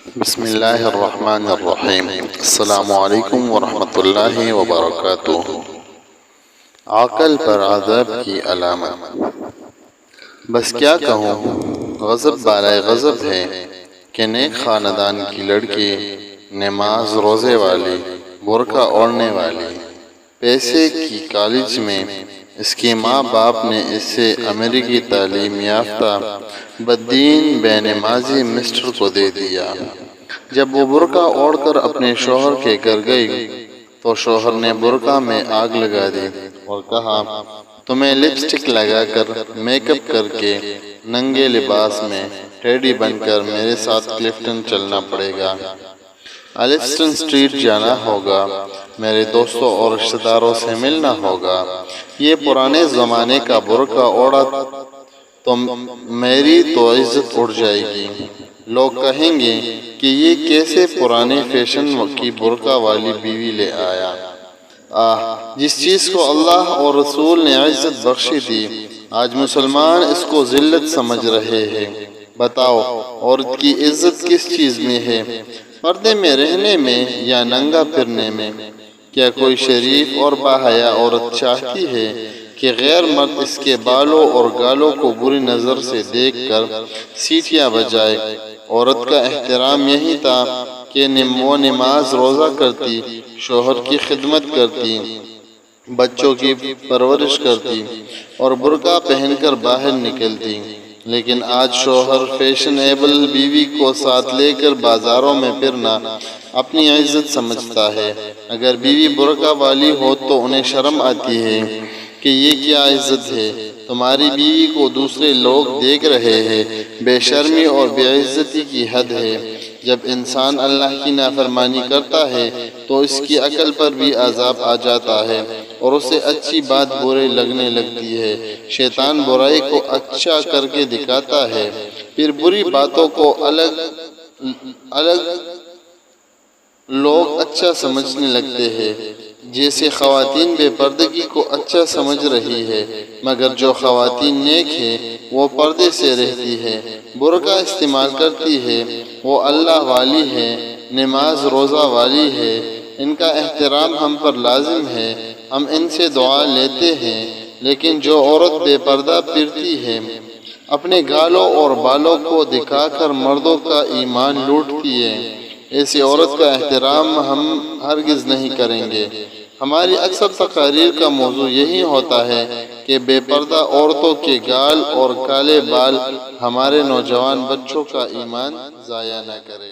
بسم اللہ الرحمن الرحیم۔ السلام علیکم ورحمۃ اللہ وبرکاتہ۔ عقل پر عذاب کی علامت۔ بس کیا کہوں، غضب بالائے غضب ہے کہ نیک خاندان کی لڑکی، نماز روزے والی، برقع اوڑھنے والی، پیسے کی کالج میں اس کے ماں باپ نے اسے امریکی تعلیم یافتہ بددین بے نمازی مسٹر کو دے دیا۔ جب وہ برقع اوڑھ کر اپنے شوہر کے گھر گئی تو شوہر نے برقع میں آگ لگا دی اور کہا، تمہیں لپسٹک لگا کر، میک اپ کر کے، ننگے لباس میں ٹیڈی بن کر میرے ساتھ کلفٹن چلنا پڑے گا، الیفسٹن اسٹریٹ جانا ہوگا، میرے دوستوں اور رشتہ داروں سے ملنا ہوگا۔ یہ پرانے زمانے کا برقع اوڑھا تو میری تو عزت اڑ جائے گی، لوگ کہیں گے کہ یہ کیسے پرانے فیشن کی برقع والی بیوی لے آیا۔ جس چیز کو اللہ اور رسول نے عزت بخشی تھی، آج مسلمان اس کو ذلت سمجھ رہے ہیں۔ بتاؤ، عورت کی عزت کس چیز میں ہے؟ پردے میں رہنے میں یا ننگا پھرنے میں؟ کیا کوئی شریف اور باحیا عورت چاہتی ہے کہ غیر مرد اس کے بالوں اور گالوں کو بری نظر سے دیکھ کر سیٹیاں بجائے؟ عورت کا احترام یہی تھا کہ وہ نماز روزہ کرتی، شوہر کی خدمت کرتی، بچوں کی پرورش کرتی اور برقع پہن کر باہر نکلتی۔ لیکن آج شوہر فیشنیبل بیوی کو ساتھ لے کر بازاروں میں پھرنا اپنی عزت سمجھتا ہے۔ اگر بیوی برقع والی ہو تو انہیں شرم آتی ہے کہ یہ کیا عزت ہے، تمہاری بیوی کو دوسرے لوگ دیکھ رہے ہیں۔ بے شرمی اور بے عزتی کی حد ہے۔ جب انسان اللہ کی نافرمانی کرتا ہے تو اس کی عقل پر بھی عذاب آ جاتا ہے اور اسے اچھی بات برے لگنے لگتی ہے۔ شیطان برائی کو اچھا کر کے دکھاتا ہے، پھر بری باتوں کو الگ لوگ اچھا سمجھنے لگتے ہیں۔ جیسے خواتین بے پردگی کو اچھا سمجھ رہی ہے، مگر جو خواتین نیک ہیں وہ پردے سے رہتی ہے، برقع استعمال کرتی ہے، وہ اللہ والی ہے، نماز روزہ والی ہے۔ ان کا احترام ہم پر لازم ہے، ہم ان سے دعا لیتے ہیں۔ لیکن جو عورت بے پردہ پھرتی ہے، اپنے گالوں اور بالوں کو دکھا کر مردوں کا ایمان لوٹتی ہے، ایسی عورت کا احترام ہم ہرگز نہیں کریں گے۔ ہماری اکثر تقاریر کا موضوع یہی ہوتا ہے کہ بے پردہ عورتوں کے گال اور کالے بال ہمارے نوجوان بچوں کا ایمان ضائع نہ کرے۔